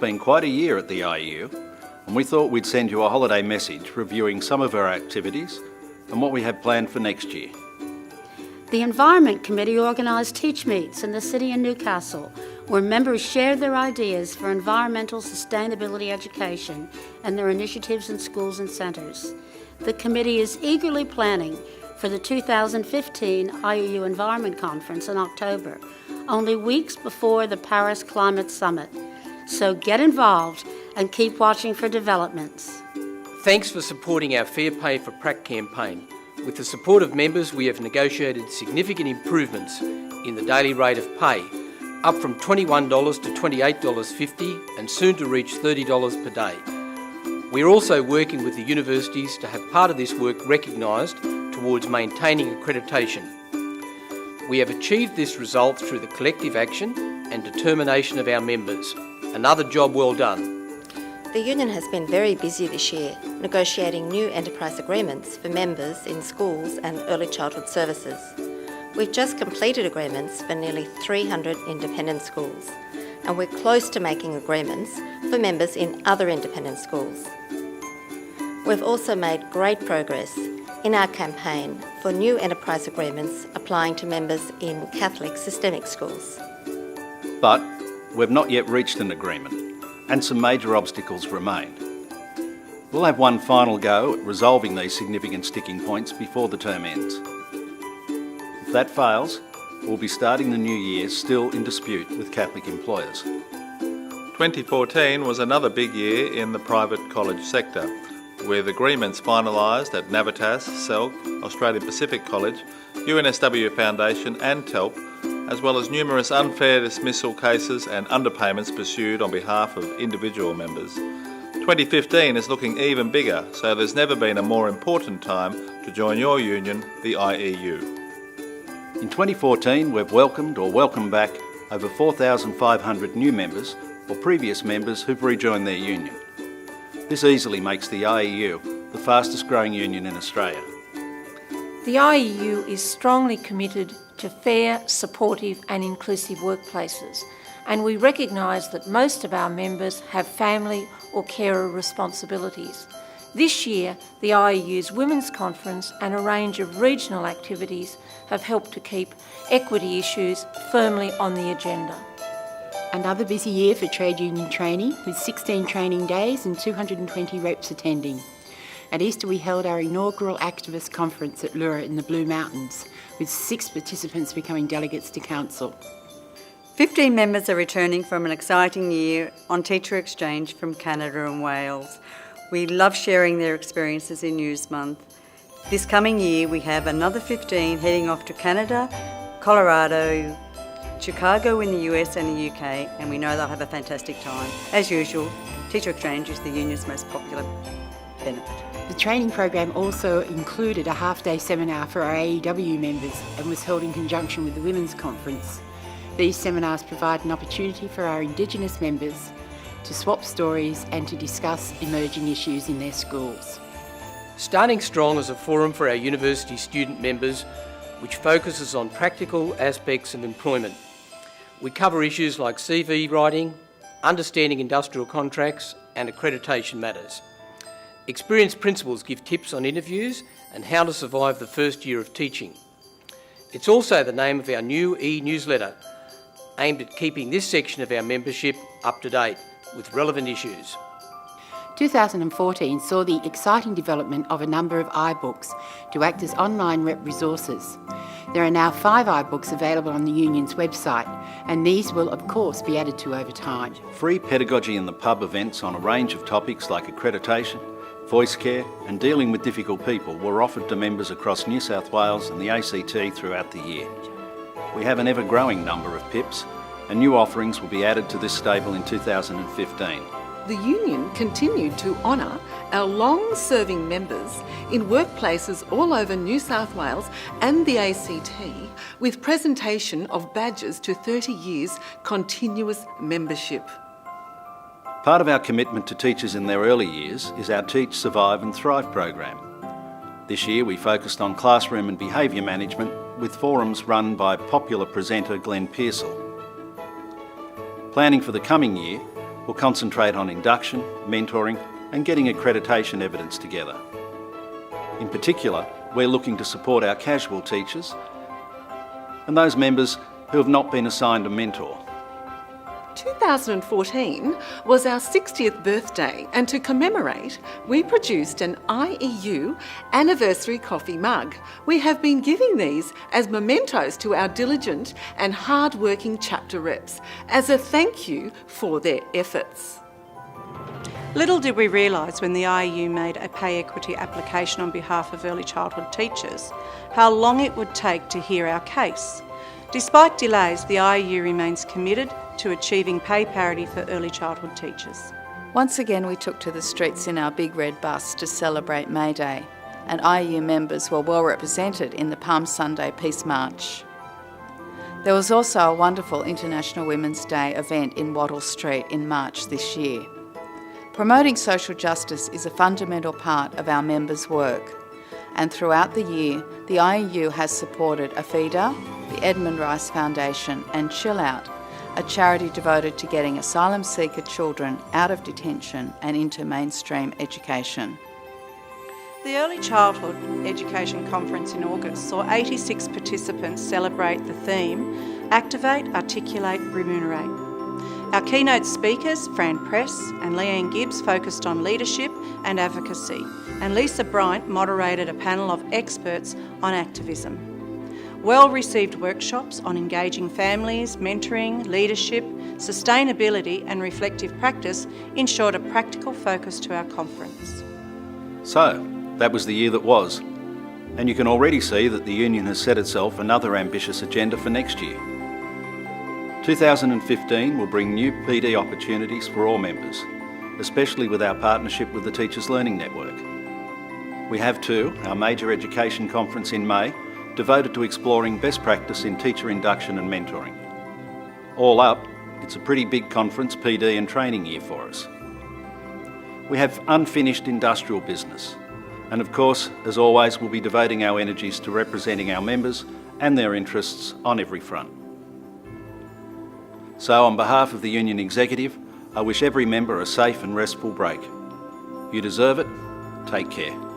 been quite a year at the IEU, and we thought we'd send you a holiday message reviewing some of our activities and what we have planned for next year. The Environment Committee organised Teach Meets in the city of Newcastle, where members shared their ideas for environmental sustainability education and their initiatives in schools and centres. The committee is eagerly planning for the 2015 IEU Environment Conference in October, only weeks before the Paris Climate Summit. So get involved and keep watching for developments. Thanks for supporting our Fair Pay for Prac campaign. With the support of members, we have negotiated significant improvements in the daily rate of pay, up from $21 to $28.50 and soon to reach $30 per day. We are also working with the universities to have part of this work recognised towards maintaining accreditation. We have achieved this result through the collective action and determination of our members. Another job well done. The union has been very busy this year, negotiating new enterprise agreements for members in schools and early childhood services. We've just completed agreements for nearly 300 independent schools, and we're close to making agreements for members in other independent schools. We've also made great progress in our campaign for new enterprise agreements applying to members in Catholic systemic schools. But we've not yet reached an agreement, and some major obstacles remain. We'll have one final go at resolving these significant sticking points before the term ends. If that fails, we'll be starting the new year still in dispute with Catholic employers. 2014 was another big year in the private college sector, with agreements finalised at Navitas, SELC, Australian Pacific College, UNSW Foundation and TELP, as well as numerous unfair dismissal cases and underpayments pursued on behalf of individual members. 2015 is looking even bigger, so there's never been a more important time to join your union, the IEU. In 2014, we've welcomed or welcomed back over 4,500 new members or previous members who've rejoined their union. This easily makes the IEU the fastest growing union in Australia. The IEU is strongly committed to fair, supportive and inclusive workplaces, and we recognise that most of our members have family or carer responsibilities. This year, the IEU's Women's Conference and a range of regional activities have helped to keep equity issues firmly on the agenda. Another busy year for trade union training, with 16 training days and 220 reps attending. At Easter we held our inaugural activist conference at Lura in the Blue Mountains, with 6 participants becoming delegates to council. 15 members are returning from an exciting year on teacher exchange from Canada and Wales. We love sharing their experiences in News Month. This coming year we have another 15 heading off to Canada, Colorado, Chicago in the US and the UK, and we know they'll have a fantastic time. As usual, teacher exchange is the union's most popular benefit. The training program also included a half-day seminar for our AEW members and was held in conjunction with the Women's Conference. These seminars provide an opportunity for our Indigenous members to swap stories and to discuss emerging issues in their schools. Starting Strong is a forum for our university student members which focuses on practical aspects of employment. We cover issues like CV writing, understanding industrial contracts and accreditation matters. Experienced principals give tips on interviews and how to survive the first year of teaching. It's also the name of our new e-newsletter, aimed at keeping this section of our membership up to date with relevant issues. 2014 saw the exciting development of a number of iBooks to act as online rep resources. There are now 5 iBooks available on the union's website, and these will of course be added to over time. Free pedagogy in the pub events on a range of topics like accreditation, voice care and dealing with difficult people were offered to members across New South Wales and the ACT throughout the year. We have an ever-growing number of PIPs, and new offerings will be added to this stable in 2015. The union continued to honour our long-serving members in workplaces all over New South Wales and the ACT with presentation of badges to 30 years continuous membership. Part of our commitment to teachers in their early years is our Teach, Survive and Thrive program. This year we focused on classroom and behaviour management with forums run by popular presenter Glenn Pearsall. Planning for the coming year, We'll concentrate on induction, mentoring and getting accreditation evidence together. In particular, we're looking to support our casual teachers and those members who have not been assigned a mentor. 2014 was our 60th birthday, and to commemorate, we produced an IEU anniversary coffee mug. We have been giving these as mementos to our diligent and hard-working chapter reps as a thank you for their efforts. Little did we realise when the IEU made a pay equity application on behalf of early childhood teachers how long it would take to hear our case. Despite delays, the IEU remains committed to achieving pay parity for early childhood teachers. Once again, we took to the streets in our big red bus to celebrate May Day, and IEU members were well represented in the Palm Sunday Peace March. There was also a wonderful International Women's Day event in Wattle Street in March this year. Promoting social justice is a fundamental part of our members' work, and throughout the year, the IEU has supported AFIDA, the Edmund Rice Foundation and Chill Out, a charity devoted to getting asylum seeker children out of detention and into mainstream education. The Early Childhood Education Conference in August saw 86 participants celebrate the theme, Activate, Articulate, Remunerate. Our keynote speakers, Fran Press and Leanne Gibbs, focused on leadership and advocacy, and Lisa Bryant moderated a panel of experts on activism. Well-received workshops on engaging families, mentoring, leadership, sustainability and reflective practice ensured a practical focus to our conference. So, that was the year that was, and you can already see that the Union has set itself another ambitious agenda for next year. 2015 will bring new PD opportunities for all members, especially with our partnership with the Teachers Learning Network. We have too our major education conference in May, devoted to exploring best practice in teacher induction and mentoring. All up, it's a pretty big conference, PD and training year for us. We have unfinished industrial business, and of course, as always, we'll be devoting our energies to representing our members and their interests on every front. So on behalf of the Union Executive, I wish every member a safe and restful break. You deserve it. Take care.